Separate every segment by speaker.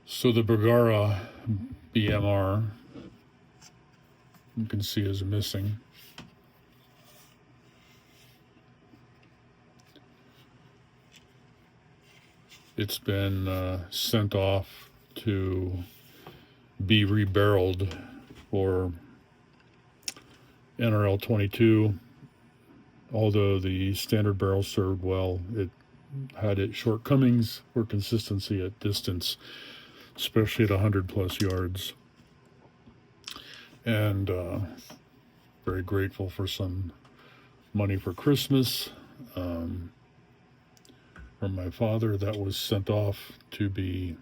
Speaker 1: So the Bergara BMR, you can see, is missing. It's been sent off to be rebarreled for NRL22. Although the standard barrel served well, it had its shortcomings for consistency at distance, especially at 100 plus yards. And very grateful for some money for Christmas from my father that was sent off to be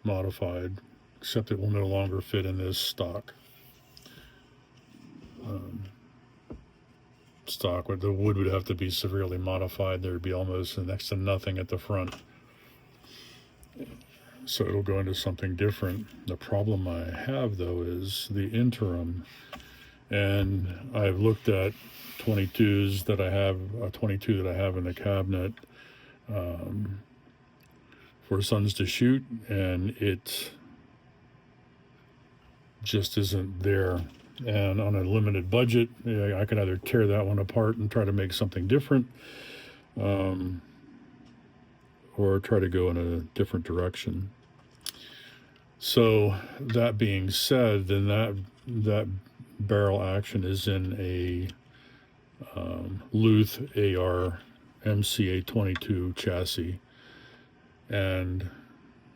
Speaker 1: modified, except it will no longer fit in this stock. Stock, where the wood would have to be severely modified. There'd be almost next to nothing at the front. So it'll go into something different. The problem I have, though, is the Interim. And I've looked at 22s that I have, a 22 that I have in the cabinet for sons to shoot, and it just isn't there. And on a limited budget, I could either tear that one apart and try to make something different, or try to go in a different direction. So that being said, then that barrel action is in a Luth AR MCA 22 chassis, and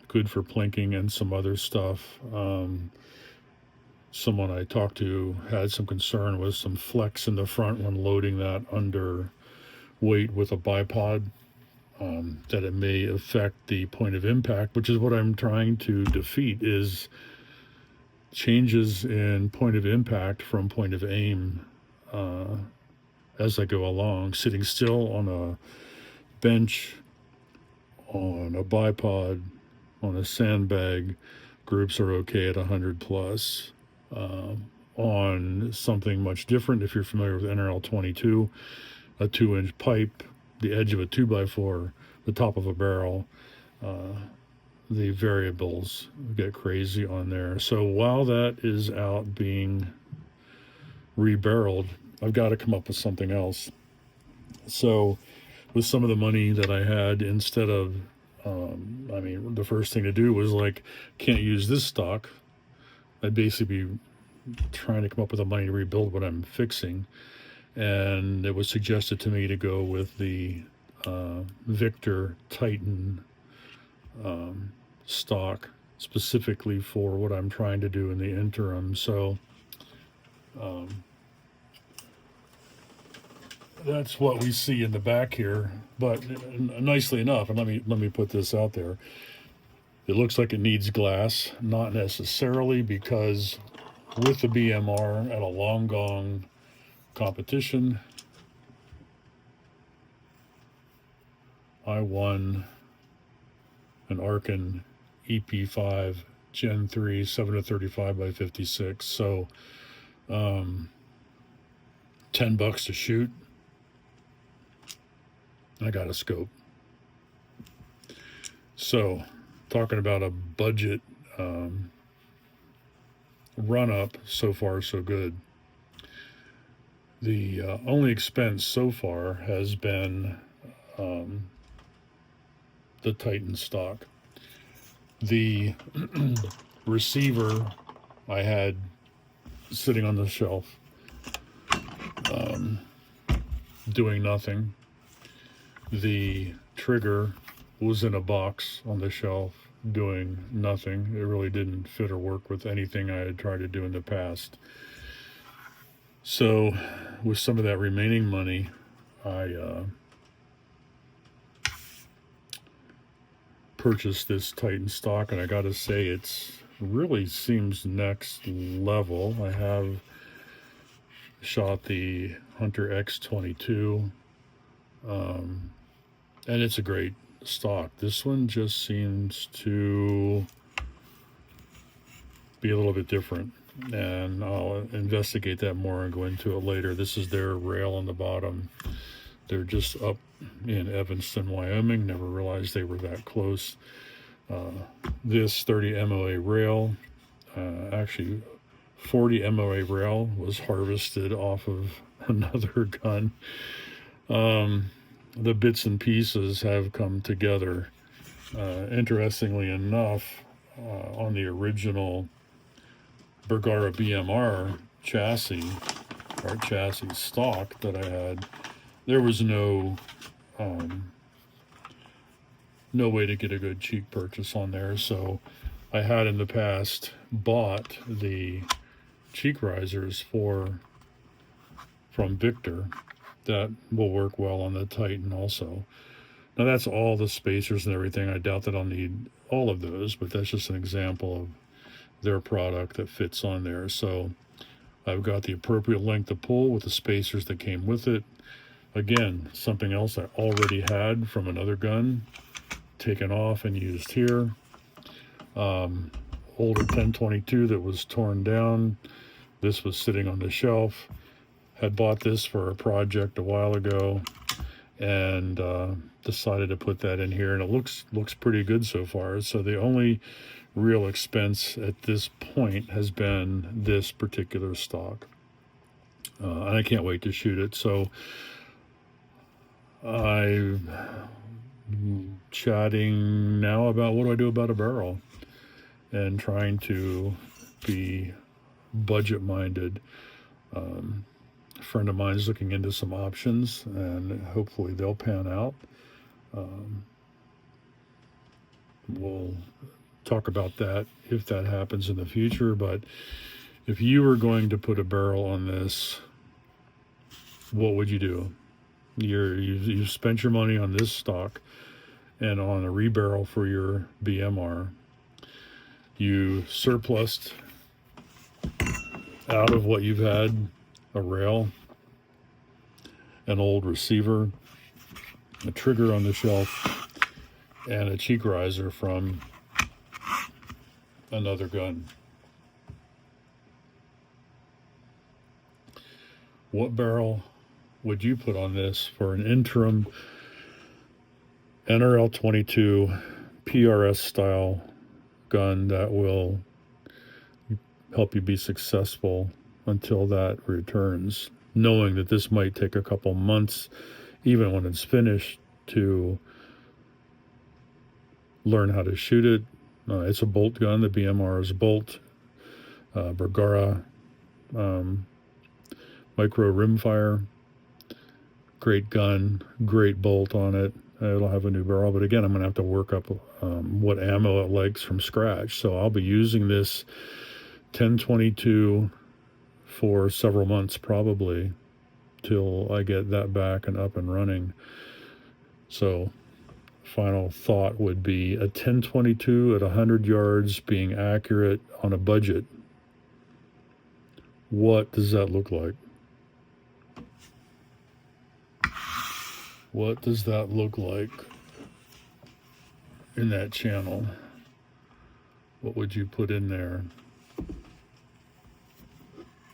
Speaker 1: good for plinking and some other stuff. Someone I talked to had some concern with some flex in the front when loading that under weight with a bipod, that it may affect the point of impact, which is what I'm trying to defeat, is changes in point of impact from point of aim as I go along. Sitting still on a bench, on a bipod, on a sandbag, groups are okay at 100 plus. On something much different, if you're familiar with NRL22, a 2-inch pipe, the edge of a 2x4, the top of a barrel, the variables get crazy on there. So while that is out being rebarreled, I've got to come up with something else. So with some of the money that I had, instead of, the first thing to do was like, can't use this stock. I'd basically be trying to come up with the money to rebuild what I'm fixing. And it was suggested to me to go with the Victor Titan stock, specifically for what I'm trying to do in the Interim. So that's what we see in the back here. But nicely enough, and let me put this out there, it looks like it needs glass, not necessarily, because with the BMR at a long gong competition, I won an Arkin EP5 Gen 3 7-35 by 56. So $10 to shoot. I got a scope. So talking about a budget run up, so far so good. The only expense so far has been the Titan stock. The receiver I had sitting on the shelf, doing nothing. The trigger was in a box on the shelf, doing nothing. It really didn't fit or work with anything I had tried to do in the past. So with some of that remaining money, I purchased this Titan stock, and I gotta say, it's really seems next level. I have shot the Hunter X22, and it's a great stock. This one just seems to be a little bit different, and I'll investigate that more and go into it later. This is their rail on the bottom. They're just up in Evanston, Wyoming. Never realized they were that close. This 30 MOA rail, actually 40 MOA rail, was harvested off of another gun. The bits and pieces have come together. Interestingly enough, on the original Bergara BMR chassis, or chassis stock that I had, there was no way to get a good cheap purchase on there. So I had in the past bought the cheek risers from Victor that will work well on the Titan also. Now that's all the spacers and everything. I doubt that I'll need all of those, but that's just an example of their product that fits on there. So I've got the appropriate length of pull with the spacers that came with it. Again, something else I already had from another gun, taken off and used here. Older 1022 that was torn down. This was sitting on the shelf. Had bought this for a project a while ago, and decided to put that in here, and it looks pretty good so far. So the only real expense at this point has been this particular stock, and I can't wait to shoot it. So I'm chatting now about what do I do about a barrel, and trying to be budget minded. A friend of mine is looking into some options, and hopefully they'll pan out. We'll talk about that if that happens in the future. But if you were going to put a barrel on this, what would you do? You've spent your money on this stock and on a rebarrel for your BMR. You surplused out of what you've had a rail, an old receiver, a trigger on the shelf, and a cheek riser from another gun. What barrel would you put on this for an interim NRL22 PRS style gun that will help you be successful until that returns, knowing that this might take a couple months, even when it's finished, to learn how to shoot it. It's a bolt gun. The BMR is a bolt. Bergara micro rimfire. Great gun, great bolt on it. It'll have a new barrel, but again, I'm going to have to work up what ammo it likes from scratch. So I'll be using this 1022 for several months probably, till I get that back and up and running. So final thought would be a 1022 at 100 yards being accurate on a budget. What does that look like? What does that look like in that channel? What would you put in there?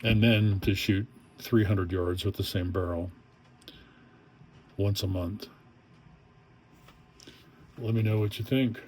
Speaker 1: And then to shoot 300 yards with the same barrel once a month. Let me know what you think.